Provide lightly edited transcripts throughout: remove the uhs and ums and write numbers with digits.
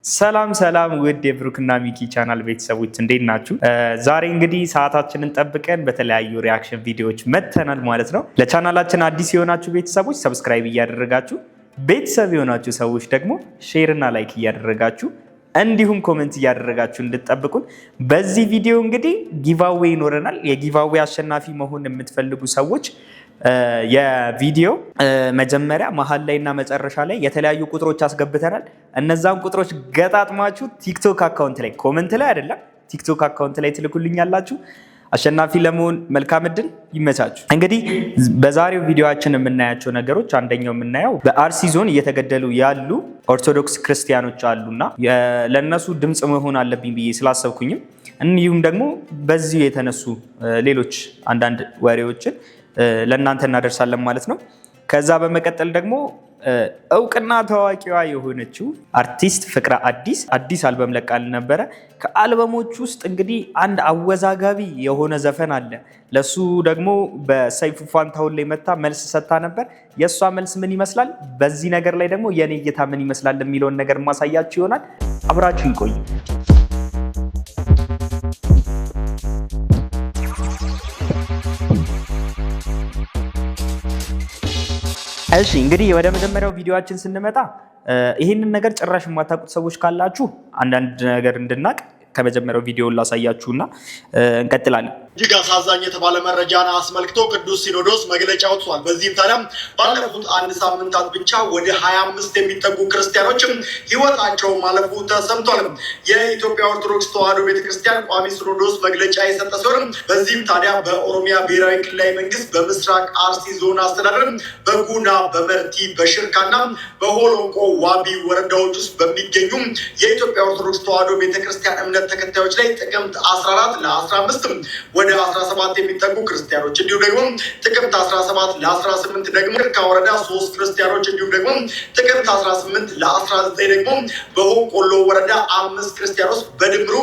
ሰላም ውድ የብሩክና ሚኪ ቻናል ቤተሰቦች እንዴት ናችሁ? ዛሬ እንግዲህ ሰዓታችንን ጠብቀን በተለያዩ ሪአክሽን ቪዲዮዎች መጥተናል ማለት ነው። ለቻናላችን አዲስ የሆናችሁ ቤተሰቦች ሰብስክራይብ እያደረጋችሁ፣ ቤተሰብ የሆናችሁ ሰዎች ደግሞ ሼር እና ላይክ እያደረጋችሁ እንዲሁም ኮሜንት እያደረጋችሁ እንድትጠብቁን። በዚህ ቪዲዮ እንግዲህ ጊቫዌ ይኖረናል። የጊቫዌ አሸናፊ መሆን የምትፈልጉ ሰዎች የቪዲዮ መጀመሪያ መሀል ላይ እና መጨረሻ ላይ የተለያዩ ቁጥሮች አስገብተናል። እነዛን ቁጥሮች ገጣጥማችሁ ቲክቶክ አካውንት ላይ ኮሜንት ላይ አይደለም ቲክቶክ አካውንት ላይ ትልኩልኛላችሁ። አሸናፊ ለመሆን መልካም እድል ይመቻችሁ። እንግዲህ በዛሬው ቪዲዮአችን የምናያቸው ነገሮች አንደኛው የምናየው በአርሲ ዞን እየተገደሉ ያሉ ኦርቶዶክስ ክርስቲያኖች አሉና ለነሱ ድምጽ መሆን አለብኝ ብዬ ስላሰብኩኝም እንዲሁም ደግሞ በዚህ የተነሱ ሌሎች አንዳንድ ወሬዎችን ለእናንተ እናደርሳለን ማለት ነው። ከዛ በመቀጠል ደግሞ እውቅና ታዋቂዋ የሆነችው አርቲስት ፍቅረ አዲስ አልበም ለቃል ነበረ። ከአልበሞች ውስጥ እንግዲህ አንድ አወዛጋቢ የሆነ ዘፈን አለ። ለሱ ደግሞ በሰይፉ ፋንታሁን ላይ መታ መልስ ሰጥታ ነበር። የእሷ መልስ ምን ይመስላል፣ በዚህ ነገር ላይ ደግሞ የኔ እይታ ምን ይመስላል የሚለውን ነገር ማሳያችሁ ይሆናል። አብራችሁ ይቆዩ። እሺ እንግዲህ ወደ መጀመሪያው ቪዲዮአችን ስንመጣ ይሄንን ነገር ጭራሽ የማታውቁት ሰዎች ካላችሁ አንዳንድ ነገር እንድናቅ ከመጀመሪያው ቪዲዮ ላሳያችሁና እንቀጥላለን። እጅግ አሳዛኝ የተባለ መረጃን አስመልክቶ ቅዱስ ሲኖዶስ መግለጫ ወጥቷል። በዚህም ታዲያ ባለፉት አንድ ሳምንታት ብቻ ወደ 25 የሚጠጉ ክርስቲያኖችም ህይወታቸው ማለፉ ተሰምቷል። የኢትዮጵያ ኦርቶዶክስ ተዋሕዶ ቤተክርስቲያን ቋሚ ሲኖዶስ መግለጫ የሰጠ ሲሆን በዚህም ታዲያ በኦሮሚያ ብሔራዊ ክልላዊ መንግስት በምስራቅ አርሲ ዞን አስተዳደር በጉና በመርቲ በሽርካና በሆሎንቆ ዋቢ ወረዳዎች ውስጥ በሚገኙ የኢትዮጵያ ኦርቶዶክስ ተዋሕዶ ቤተክርስቲያን እምነት ተከታዮች ላይ ጥቅምት 14 ለ15 ወደ 17 የሚጠጉ ክርስቲያኖች እንዲሁም ደግሞ ጥቅምት 17 ለ18 ደግሞ ከወረዳ 3 ክርስቲያኖች እንዲሁም ደግሞ ጥቅምት 18 ለ19 ደግሞ በሆንቆሎ ወረዳ 5 ክርስቲያኖች በድምሩ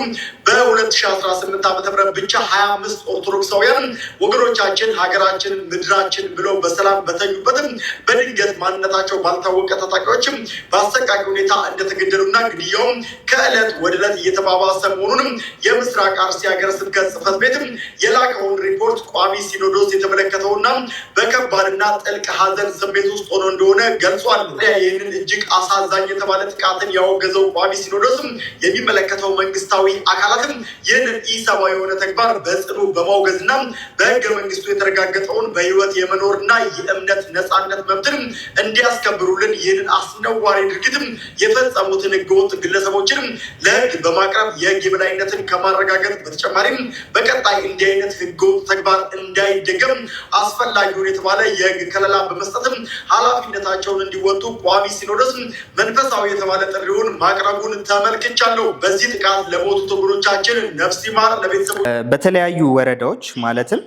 በ2018 ዓ.ም ብቻ 25 ኦርቶዶክሳውያን ወገኖቻችን ሀገራችንን ምድራችን ብለው በሰላም በተኙበትም በድንገት ማንነታቸው ባልታወቀ ታጣቂዎችም በአሰቃቂ ሁኔታ እንደተገደሉና ግድያውም ከዕለት ወደ ዕለት እየተባባሰ መሆኑንም የምስራቅ አርሲ ሀገረ ስብከት ጽሕፈት ቤት የላከውን ሪፖርት ቋሚ ሲኖዶስ የተመለከተውና በከባድና ጥልቅ ሐዘን ስሜት ውስጥ ሆኖ እንደሆነ ገልጿል። ይህንን እጅግ አሳዛኝ የተባለ ጥቃትን ያወገዘው ቋሚ ሲኖዶስ የሚመለከተው መንግስታዊ አካላትም ይህንን ኢሰብአዊ የሆነ ተግባር በጽኑ በማውገዝና በህገ መንግስቱ የተረጋገጠውን በህይወት የመኖርና የእምነት ነፃነት መብትን እንዲያስከብሩልን ይህንን አስነዋሪ ድርጊትም የፈጸሙትን ህገወጥ ግለሰቦችን ለህግ በማቅረብ የህግ የበላይነትን ከማረጋገጥ በተጨማሪም በቀጣይ እንዲህ አይነት ህገወጥ ተግባር እንዳይደገም አስፈላጊውን የተባለ የህግ ከለላ በመስጠትም ኃላፊነታቸውን እንዲወጡ ቋሚ ሲኖዶስ መንፈሳዊ የተባለ ጥሪውን ማቅረቡን ተመልክቻለሁ። በዚህ ጥቃት ለሞቱ ወገኖቻችን ነፍስ ይማር። ለቤተሰቡ በተለያዩ ወረዳዎች ማለትም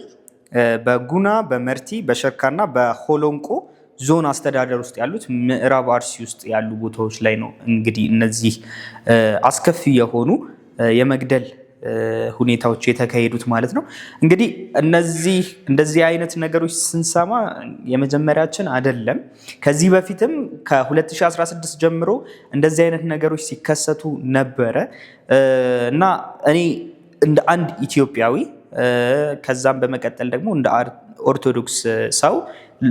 በጉና በመርቲ በሸርካና በሆሎንቆ ዞን አስተዳደር ውስጥ ያሉት ምዕራብ አርሲ ውስጥ ያሉ ቦታዎች ላይ ነው እንግዲህ እነዚህ አስከፊ የሆኑ የመግደል ሁኔታዎች የተካሄዱት ማለት ነው። እንግዲህ እንደዚህ አይነት ነገሮች ስንሰማ የመጀመሪያችን አይደለም። ከዚህ በፊትም ከ2016 ጀምሮ እንደዚህ አይነት ነገሮች ሲከሰቱ ነበረ እና እኔ እንደ አንድ ኢትዮጵያዊ ከዛም በመቀጠል ደግሞ እንደ ኦርቶዶክስ ሰው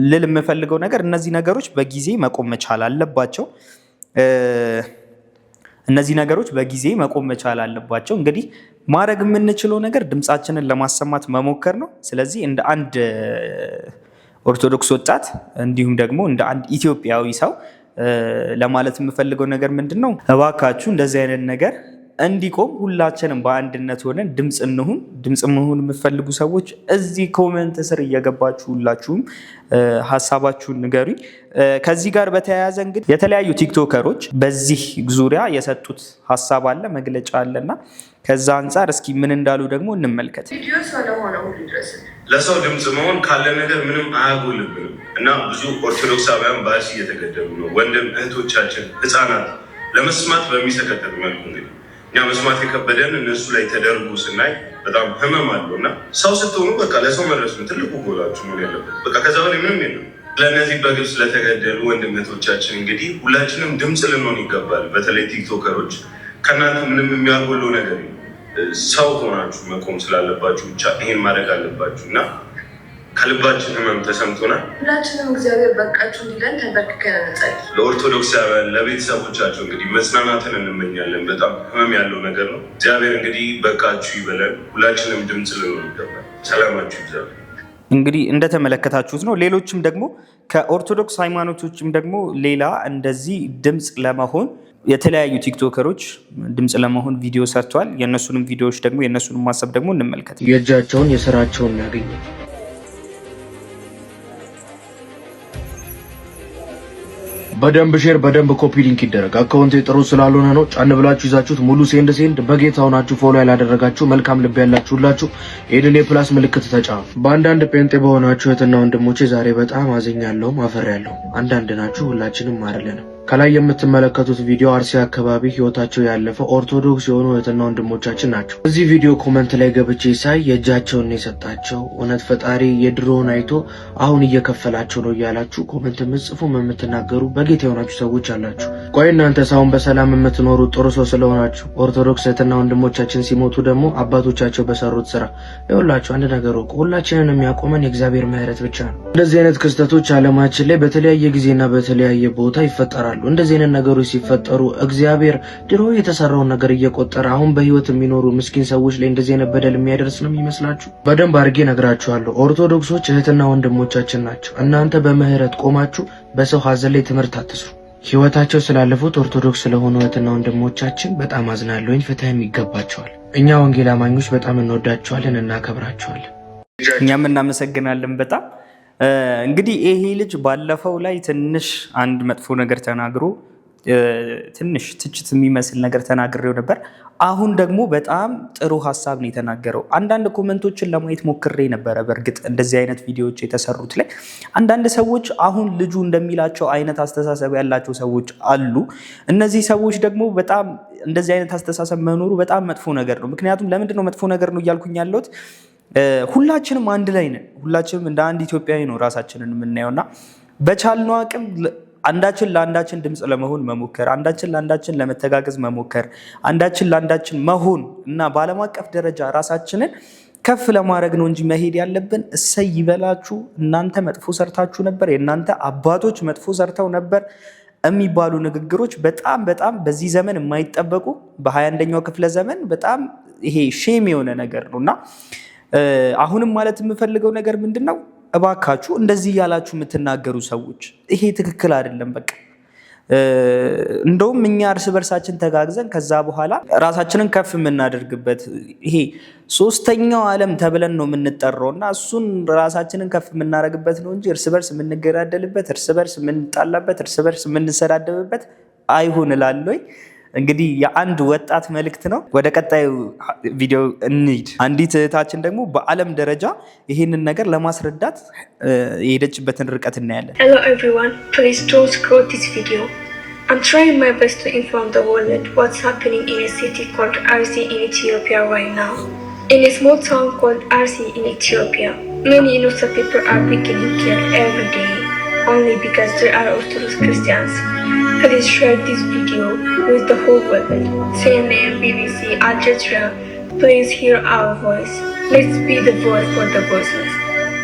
ልል የምፈልገው ነገር እነዚህ ነገሮች በጊዜ መቆም መቻል አለባቸው። እንግዲህ ማድረግ የምንችለው ነገር ድምፃችንን ለማሰማት መሞከር ነው። ስለዚህ እንደ አንድ ኦርቶዶክስ ወጣት እንዲሁም ደግሞ እንደ አንድ ኢትዮጵያዊ ሰው ለማለት የምፈልገው ነገር ምንድን ነው? እባካችሁ እንደዚህ አይነት ነገር እንዲቆም ሁላችንም በአንድነት ሆነን ድምፅ መሆን የምትፈልጉ ሰዎች እዚህ ኮሜንት ስር እየገባችሁ ሁላችሁም ሀሳባችሁን ንገሩኝ። ከዚህ ጋር በተያያዘ እንግዲህ የተለያዩ ቲክቶከሮች በዚህ ዙሪያ የሰጡት ሀሳብ አለ፣ መግለጫ አለና ከዛ አንጻር እስኪ ምን እንዳሉ ደግሞ እንመልከት። ለሰው ድምፅ መሆን ካለ ነገር ምንም አያጎልብንም እና ብዙ ኦርቶዶክሳውያን በአርሲ እየተገደሉ ነው። ወንድም እህቶቻችን፣ ህፃናት ለመስማት በሚሰቀጥጥ መልኩ እንግዲህ እኛ መስማት የከበደን እነሱ ላይ ተደርጎ ስናይ በጣም ህመም አለው እና ሰው ስትሆኑ በቃ ለሰው መድረስ ነው ትልቁ ጎላችሁ መሆን ያለበት። በቃ ከዛ በላይ ምንም የለም። ለእነዚህ በግብፅ ለተገደሉ ወንድሞቻችን እንግዲህ ሁላችንም ድምፅ ልንሆን ይገባል። በተለይ ቲክቶከሮች ከእናንተ ምንም የሚያጎለው ነገር ሰው ሆናችሁ መቆም ስላለባችሁ ብቻ ይሄን ማድረግ አለባችሁ እና ከልባችን ህመም ተሰምቶናል። ሁላችንም እግዚአብሔር በቃችሁ እንዲለን ተንበርክከን እንጸልይ። ለኦርቶዶክሳውያን ለቤተሰቦቻቸው እንግዲህ መጽናናትን እንመኛለን። በጣም ህመም ያለው ነገር ነው። እግዚአብሔር እንግዲህ በቃችሁ ይበለን። ሁላችንም ድምፅ ልንሆን ይገባል። ሰላማችሁ ይብዛል። እንግዲህ እንደተመለከታችሁት ነው። ሌሎችም ደግሞ ከኦርቶዶክስ ሃይማኖቶችም ደግሞ ሌላ እንደዚህ ድምፅ ለመሆን የተለያዩ ቲክቶከሮች ድምፅ ለመሆን ቪዲዮ ሰርተዋል። የእነሱንም ቪዲዮዎች ደግሞ የእነሱንም ማሰብ ደግሞ እንመልከት። የእጃቸውን የስራቸውን ያገኙ በደንብ ሼር በደንብ ኮፒ ሊንክ ይደረግ። አካውንቴ ጥሩ ስላልሆነ ነው። ጫን ብላችሁ ይዛችሁት ሙሉ ሴንድ በጌታ ሆናችሁ ፎሎ ያላደረጋችሁ መልካም ልብ ያላችሁ ሁላችሁ ይሄንን የፕላስ ምልክት ተጫኑ። በአንዳንድ ጴንጤ በሆናችሁ እህትና ወንድሞቼ ዛሬ በጣም አዝኛለሁ፣ አፈርያለሁ። አንዳንድ ናችሁ፣ ሁላችንም አይደለንም። ከላይ የምትመለከቱት ቪዲዮ አርሲ አካባቢ ህይወታቸው ያለፈ ኦርቶዶክስ የሆኑ እህትና ወንድሞቻችን ናቸው። እዚህ ቪዲዮ ኮመንት ላይ ገብቼ ሳይ የእጃቸውን የሰጣቸው እውነት ፈጣሪ የድሮውን አይቶ አሁን እየከፈላቸው ነው እያላችሁ ኮመንት የምትጽፉም የምትናገሩ በጌታ የሆናችሁ ሰዎች አላችሁ። ቆይ እናንተ ሳሁን በሰላም የምትኖሩ ጥሩ ሰው ስለሆናችሁ ኦርቶዶክስ እህትና ወንድሞቻችን ሲሞቱ ደግሞ አባቶቻቸው በሰሩት ስራ ይኸውላችሁ አንድ ነገር ወቁ፣ ሁላችንን የሚያቆመን የእግዚአብሔር ምሕረት ብቻ ነው። እንደዚህ አይነት ክስተቶች ዓለማችን ላይ በተለያየ ጊዜና በተለያየ ቦታ ይፈጠራሉ። እንደዚህ አይነት ነገሮች ሲፈጠሩ እግዚአብሔር ድሮ የተሰራውን ነገር እየቆጠረ አሁን በህይወት የሚኖሩ ምስኪን ሰዎች ላይ እንደዚህ አይነት በደል የሚያደርስ ነው የሚመስላችሁ? በደንብ አድርጌ ነግራችኋለሁ። ኦርቶዶክሶች እህትና ወንድሞቻችን ናቸው። እናንተ በምህረት ቆማችሁ በሰው ሀዘን ላይ ትምህርት አትስሩ። ህይወታቸው ስላለፉት ኦርቶዶክስ ስለሆኑ እህትና ወንድሞቻችን በጣም አዝናለሁኝ። ፍትህም ይገባቸዋል። እኛ ወንጌል አማኞች በጣም እንወዳቸዋለን፣ እናከብራቸዋለን። እኛም እናመሰግናለን በጣም እንግዲህ ይሄ ልጅ ባለፈው ላይ ትንሽ አንድ መጥፎ ነገር ተናግሮ ትንሽ ትችት የሚመስል ነገር ተናግሬው ነበር። አሁን ደግሞ በጣም ጥሩ ሀሳብ ነው የተናገረው። አንዳንድ ኮመንቶችን ለማየት ሞክሬ ነበረ። በእርግጥ እንደዚህ አይነት ቪዲዮዎች የተሰሩት ላይ አንዳንድ ሰዎች አሁን ልጁ እንደሚላቸው አይነት አስተሳሰብ ያላቸው ሰዎች አሉ። እነዚህ ሰዎች ደግሞ በጣም እንደዚህ አይነት አስተሳሰብ መኖሩ በጣም መጥፎ ነገር ነው። ምክንያቱም ለምንድን ነው መጥፎ ነገር ነው እያልኩኝ ያለሁት? ሁላችንም አንድ ላይ ነን። ሁላችንም እንደ አንድ ኢትዮጵያዊ ነው ራሳችንን የምናየው እና በቻልነው አቅም አንዳችን ለአንዳችን ድምፅ ለመሆን መሞከር፣ አንዳችን ለአንዳችን ለመተጋገዝ መሞከር፣ አንዳችን ለአንዳችን መሆን እና በዓለም አቀፍ ደረጃ ራሳችንን ከፍ ለማድረግ ነው እንጂ መሄድ ያለብን እሰይ ይበላችሁ እናንተ መጥፎ ሰርታችሁ ነበር፣ የእናንተ አባቶች መጥፎ ሰርተው ነበር የሚባሉ ንግግሮች በጣም በጣም በዚህ ዘመን የማይጠበቁ በ21ኛው ክፍለ ዘመን በጣም ይሄ ሼም የሆነ ነገር ነው እና አሁንም ማለት የምፈልገው ነገር ምንድን ነው? እባካችሁ እንደዚህ ያላችሁ የምትናገሩ ሰዎች ይሄ ትክክል አይደለም። በቃ እንደውም እኛ እርስ በርሳችን ተጋግዘን ከዛ በኋላ ራሳችንን ከፍ የምናደርግበት ይሄ ሶስተኛው ዓለም ተብለን ነው የምንጠራው እና እሱን ራሳችንን ከፍ የምናደርግበት ነው እንጂ እርስ በርስ የምንገዳደልበት፣ እርስ በርስ የምንጣላበት፣ እርስ በርስ የምንሰዳደብበት አይሆን እላለሁኝ። እንግዲህ የአንድ ወጣት መልእክት ነው። ወደ ቀጣዩ ቪዲዮ እንሂድ። አንዲት እህታችን ደግሞ በዓለም ደረጃ ይህንን ነገር ለማስረዳት የሄደችበትን ርቀት እናያለን። Hello everyone, please don't scroll this video. I'm trying my best to inform the world what's happening in a city called Arsi in Ethiopia right now. In a small town called Arsi in Ethiopia, many innocent people are being killed every day only because they are Orthodox Christians. Please share this video with the whole world. CNN, BBC, Al Jazeera, please hear our voice. Let's be the voice for the voiceless.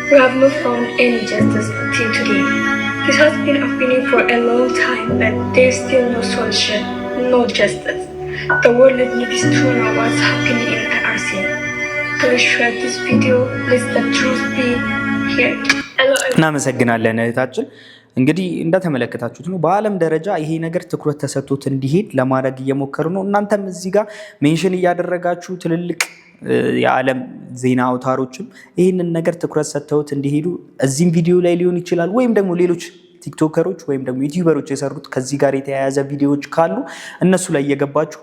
We have not found any justice till today. This has been happening for a long time, but there's still no solution, no justice. The world needs to know what's happening in IRC. Please share this video. Let the truth be here. እናመሰግናለን እህታችን። እንግዲህ እንደተመለከታችሁት ነው በዓለም ደረጃ ይሄ ነገር ትኩረት ተሰጥቶት እንዲሄድ ለማድረግ እየሞከሩ ነው። እናንተም እዚህ ጋር ሜንሽን እያደረጋችሁ ትልልቅ የዓለም ዜና አውታሮችም ይህንን ነገር ትኩረት ሰጥተውት እንዲሄዱ እዚህም ቪዲዮ ላይ ሊሆን ይችላል ወይም ደግሞ ሌሎች ቲክቶከሮች ወይም ደግሞ ዩቲዩበሮች የሰሩት ከዚህ ጋር የተያያዘ ቪዲዮዎች ካሉ እነሱ ላይ እየገባችሁ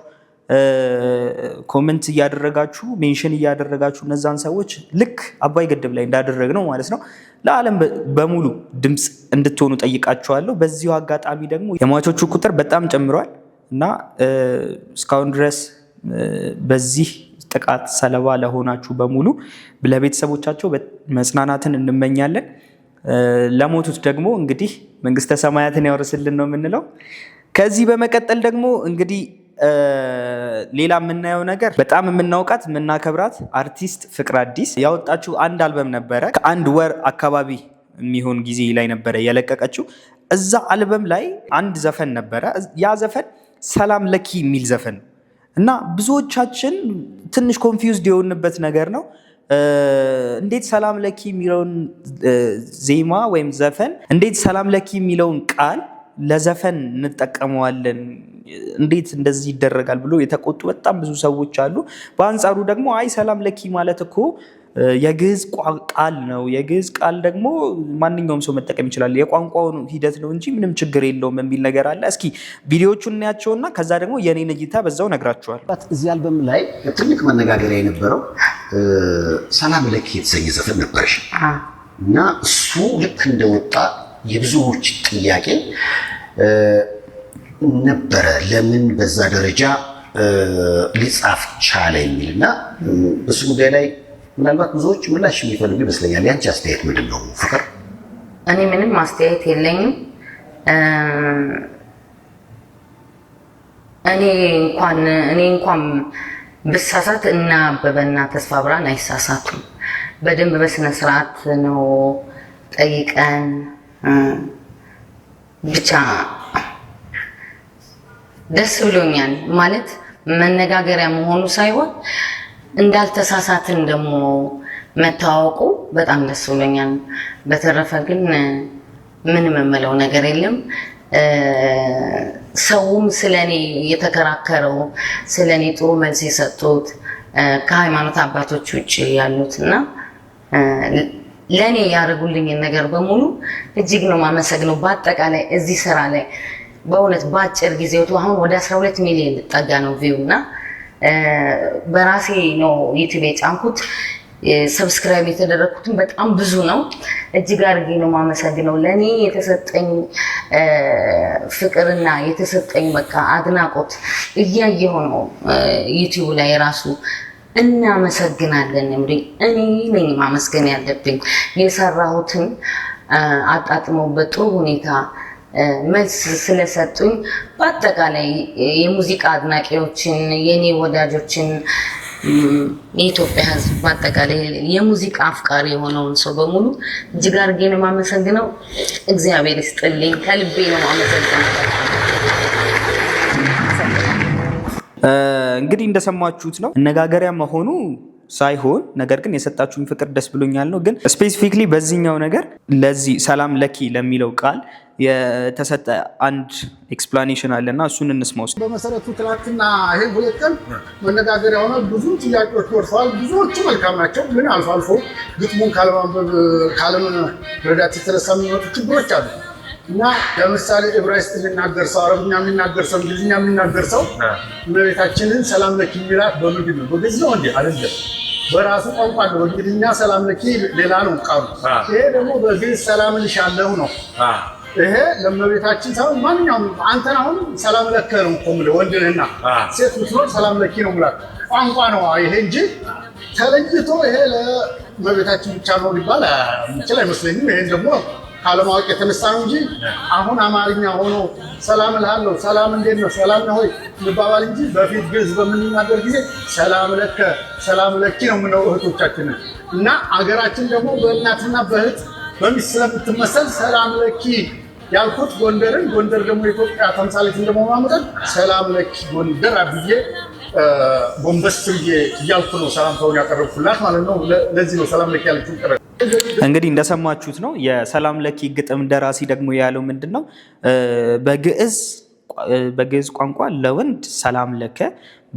ኮሜንት እያደረጋችሁ ሜንሽን እያደረጋችሁ እነዛን ሰዎች ልክ አባይ ግድብ ላይ እንዳደረግ ነው ማለት ነው ለዓለም በሙሉ ድምፅ እንድትሆኑ ጠይቃችኋለሁ። በዚሁ አጋጣሚ ደግሞ የሟቾቹ ቁጥር በጣም ጨምሯል እና እስካሁን ድረስ በዚህ ጥቃት ሰለባ ለሆናችሁ በሙሉ ለቤተሰቦቻቸው መጽናናትን እንመኛለን። ለሞቱት ደግሞ እንግዲህ መንግስተ ሰማያትን ያወርስልን ነው የምንለው። ከዚህ በመቀጠል ደግሞ እንግዲህ ሌላ የምናየው ነገር በጣም የምናውቃት የምናከብራት አርቲስት ፍቅር አዲስ ያወጣችው አንድ አልበም ነበረ። ከአንድ ወር አካባቢ የሚሆን ጊዜ ላይ ነበረ የለቀቀችው። እዛ አልበም ላይ አንድ ዘፈን ነበረ። ያ ዘፈን ሰላም ለኪ የሚል ዘፈን ነው እና ብዙዎቻችን ትንሽ ኮንፊውዝድ የሆንበት ነገር ነው። እንዴት ሰላም ለኪ የሚለውን ዜማ ወይም ዘፈን እንዴት ሰላም ለኪ የሚለውን ቃል ለዘፈን እንጠቀመዋለን? እንዴት እንደዚህ ይደረጋል ብሎ የተቆጡ በጣም ብዙ ሰዎች አሉ። በአንጻሩ ደግሞ አይ ሰላም ለኪ ማለት እኮ የግዕዝ ቃል ነው፣ የግዕዝ ቃል ደግሞ ማንኛውም ሰው መጠቀም ይችላል፣ የቋንቋውን ሂደት ነው እንጂ ምንም ችግር የለውም የሚል ነገር አለ። እስኪ ቪዲዮቹን እናያቸውና ከዛ ደግሞ የኔን እይታ በዛው ነግራችኋል። እዚህ አልበም ላይ ትልቅ መነጋገሪያ የነበረው ሰላም ለኪ የተሰኘ ዘፈን ነበረሽ እና እሱ ልክ እንደወጣ የብዙዎች ጥያቄ ነበረ፣ ለምን በዛ ደረጃ ሊጻፍ ቻለ የሚልና በሱ ጉዳይ ላይ ምናልባት ብዙዎች ምላሽ የሚፈልጉ ይመስለኛል። ያንቺ አስተያየት ምንድን ነው ፍቅር? እኔ ምንም አስተያየት የለኝም። እኔ እንኳን ብሳሳት እና አበበና ተስፋ ብርሃን አይሳሳቱም። በደንብ በስነ ስርዓት ነው ጠይቀን ብቻ ደስ ብሎኛል። ማለት መነጋገሪያ መሆኑ ሳይሆን እንዳልተሳሳትን ደግሞ መታወቁ በጣም ደስ ብሎኛል። በተረፈ ግን ምንም የምለው ነገር የለም። ሰውም ስለኔ የተከራከረው ስለኔ ጥሩ መልስ የሰጡት ከሃይማኖት አባቶች ውጭ ያሉትና ለኔ ያደረጉልኝን ነገር በሙሉ እጅግ ነው ማመሰግነው። በአጠቃላይ እዚህ ስራ ላይ በእውነት በአጭር ጊዜ አሁን ወደ 12 ሚሊዮን ጠጋ ነው ቪው እና በራሴ ነው ዩቲዩብ የጫንኩት። ሰብስክራይብ የተደረኩትን በጣም ብዙ ነው። እጅግ አድርጌ ነው ማመሰግነው። ለኔ የተሰጠኝ ፍቅርና የተሰጠኝ በቃ አድናቆት እያየሁ ነው ዩቲዩብ ላይ ራሱ እናመሰግናለን። እኔ ነኝ ማመስገን ያለብኝ። የሰራሁትን አጣጥመው በጥሩ ሁኔታ መልስ ስለሰጡኝ በአጠቃላይ የሙዚቃ አድናቂዎችን፣ የኔ ወዳጆችን፣ የኢትዮጵያ ሕዝብ በአጠቃላይ የሙዚቃ አፍቃሪ የሆነውን ሰው በሙሉ እጅግ አድርጌ ነው የማመሰግነው። እግዚአብሔር ይስጥልኝ፣ ከልቤ ነው የማመሰግነው። እንግዲህ እንደሰማችሁት ነው አነጋገሪያ መሆኑ ሳይሆን ነገር ግን የሰጣችሁን ፍቅር ደስ ብሎኛል ነው። ግን ስፔሲፊክሊ በዚህኛው ነገር ለዚህ ሰላም ለኪ ለሚለው ቃል የተሰጠ አንድ ኤክስፕላኔሽን አለና እሱን እንስማው። በመሰረቱ ትናንትና ይሄ ሁለት ቀን መነጋገሪያ ሆነ። ብዙ ጥያቄዎች ወርሰዋል። ብዙዎቹ መልካም ናቸው፣ ግን አልፎ አልፎ ግጥሙን ካለማንበብ ካለመረዳት የተነሳ የሚመጡ ችግሮች አሉ እና ለምሳሌ ዕብራይስጥ የሚናገር ሰው፣ አረብኛ የሚናገር ሰው፣ እንግሊዝኛ የሚናገር ሰው እመቤታችንን ሰላም ለኪ የሚላት በምንድን ነው? በግዕዝ ነው እንዴ? አይደለም፣ በራሱ ቋንቋ ነው። በእንግሊዝኛ ሰላም ለኪ ሌላ ነው ቃሉ። ይሄ ደግሞ በግዕዝ ሰላም ልሻለሁ ነው። ይሄ ለእመቤታችን ሳይሆን ማንኛውም አንተን አሁን ሰላም ለከ ነው እኮ የምልህ። ወንድ ነህና ሴት ብትኖር ሰላም ለኪ ነው የምላት። ቋንቋ ነው ይሄ እንጂ ተለይቶ ይሄ ለእመቤታችን ብቻ ነው ሊባል የሚችል አይመስለኝም። ይሄን ደግሞ ካለማወቅ የተነሳ ነው እንጂ አሁን አማርኛ ሆኖ ሰላም እልሃለሁ፣ ሰላም እንዴት ነው፣ ሰላም ነው ሆይ እንባባል እንጂ በፊት ግዕዝ በምንናገር ጊዜ ሰላም ለከ፣ ሰላም ለኪ ነው የምንለው እህቶቻችንን። እና አገራችን ደግሞ በእናትና በእህት በሚስት ስለምትመሰል ሰላም ለኪ ያልኩት ጎንደርን፣ ጎንደር ደግሞ የኢትዮጵያ ተምሳሌት እንደመሆኗ መጠን ሰላም ለኪ ጎንደር አብዬ ጎንበስ ብዬ እያልኩ ነው ሰላምታውን ያቀረብኩላት ማለት ነው። ለዚህ ነው ሰላም ለኪ ያለችው። እንግዲህ እንደሰማችሁት ነው። የሰላም ለኪ ግጥም ደራሲ ደግሞ ያለው ምንድን ነው? በግዕዝ ቋንቋ ለወንድ ሰላም ለከ፣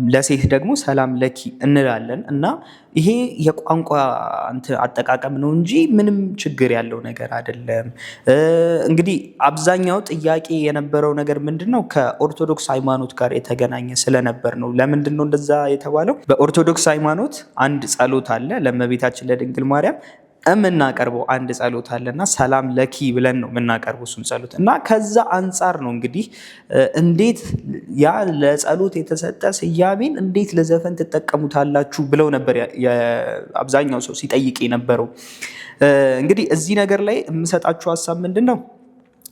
ለሴት ደግሞ ሰላም ለኪ እንላለን እና ይሄ የቋንቋ አጠቃቀም ነው እንጂ ምንም ችግር ያለው ነገር አይደለም። እንግዲህ አብዛኛው ጥያቄ የነበረው ነገር ምንድን ነው? ከኦርቶዶክስ ሃይማኖት ጋር የተገናኘ ስለነበር ነው። ለምንድን ነው እንደዛ የተባለው? በኦርቶዶክስ ሃይማኖት አንድ ጸሎት አለ ለእመቤታችን ለድንግል ማርያም የምናቀርበው አንድ ጸሎት አለና ሰላም ለኪ ብለን ነው የምናቀርበው እሱን ጸሎት እና ከዛ አንጻር ነው እንግዲህ እንዴት ያ ለጸሎት የተሰጠ ስያሜን እንዴት ለዘፈን ትጠቀሙታላችሁ ብለው ነበር አብዛኛው ሰው ሲጠይቅ የነበረው። እንግዲህ እዚህ ነገር ላይ የምሰጣችሁ ሀሳብ ምንድን ነው?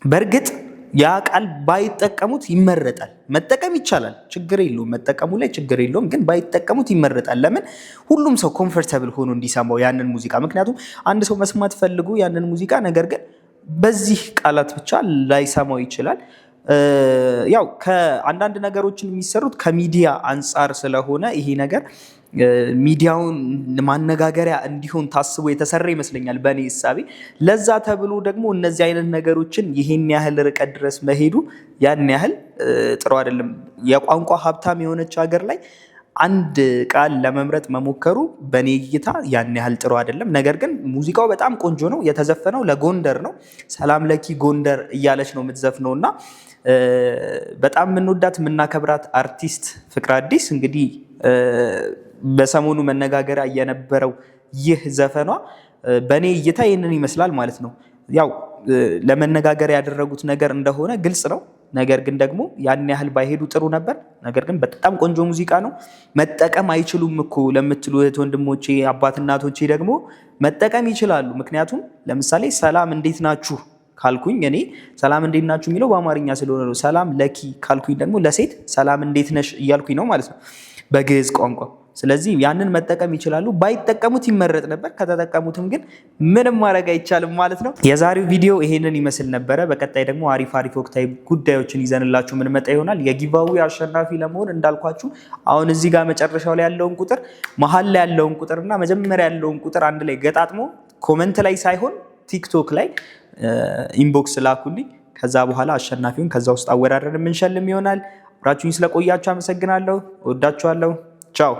በእርግጥ ያ ቃል ባይጠቀሙት ይመረጣል። መጠቀም ይቻላል፣ ችግር የለውም። መጠቀሙ ላይ ችግር የለውም፣ ግን ባይጠቀሙት ይመረጣል። ለምን? ሁሉም ሰው ኮምፎርታብል ሆኖ እንዲሰማው ያንን ሙዚቃ። ምክንያቱም አንድ ሰው መስማት ፈልጉ ያንን ሙዚቃ ነገር ግን በዚህ ቃላት ብቻ ላይሰማው ይችላል። ያው ከአንዳንድ ነገሮችን የሚሰሩት ከሚዲያ አንጻር ስለሆነ ይሄ ነገር ሚዲያውን ማነጋገሪያ እንዲሆን ታስቦ የተሰራ ይመስለኛል በእኔ እሳቤ። ለዛ ተብሎ ደግሞ እነዚህ አይነት ነገሮችን ይሄን ያህል ርቀት ድረስ መሄዱ ያን ያህል ጥሩ አይደለም። የቋንቋ ሀብታም የሆነች ሀገር ላይ አንድ ቃል ለመምረጥ መሞከሩ በእኔ እይታ ያን ያህል ጥሩ አይደለም። ነገር ግን ሙዚቃው በጣም ቆንጆ ነው። የተዘፈነው ለጎንደር ነው። ሰላም ለኪ ጎንደር እያለች ነው የምትዘፍነው እና በጣም የምንወዳት የምናከብራት አርቲስት ፍቅረ አዲስ እንግዲህ በሰሞኑ መነጋገሪያ የነበረው ይህ ዘፈኗ በእኔ እይታ ይህንን ይመስላል ማለት ነው። ያው ለመነጋገሪያ ያደረጉት ነገር እንደሆነ ግልጽ ነው። ነገር ግን ደግሞ ያን ያህል ባይሄዱ ጥሩ ነበር። ነገር ግን በጣም ቆንጆ ሙዚቃ ነው። መጠቀም አይችሉም እኮ ለምትሉ እህት ወንድሞቼ፣ አባት እናቶቼ ደግሞ መጠቀም ይችላሉ። ምክንያቱም ለምሳሌ ሰላም እንዴት ናችሁ ካልኩኝ እኔ ሰላም እንዴት ናችሁ የሚለው በአማርኛ ስለሆነ ነው። ሰላም ለኪ ካልኩኝ ደግሞ ለሴት ሰላም እንዴት ነሽ እያልኩኝ ነው ማለት ነው በግዕዝ ቋንቋ። ስለዚህ ያንን መጠቀም ይችላሉ። ባይጠቀሙት ይመረጥ ነበር። ከተጠቀሙትም ግን ምንም ማድረግ አይቻልም ማለት ነው። የዛሬው ቪዲዮ ይሄንን ይመስል ነበረ። በቀጣይ ደግሞ አሪፍ ወቅታዊ ጉዳዮችን ይዘንላችሁ ምንመጣ ይሆናል። የጊቫዌ አሸናፊ ለመሆን እንዳልኳችሁ አሁን እዚህ ጋር መጨረሻው ላይ ያለውን ቁጥር፣ መሀል ላይ ያለውን ቁጥር እና መጀመሪያ ያለውን ቁጥር አንድ ላይ ገጣጥሞ ኮመንት ላይ ሳይሆን ቲክቶክ ላይ ኢንቦክስ ላኩልኝ። ከዛ በኋላ አሸናፊውን ከዛ ውስጥ አወዳደር የምንሸልም ይሆናል። አብራችሁኝ ስለቆያችሁ አመሰግናለሁ። እወዳችኋለሁ። ቻው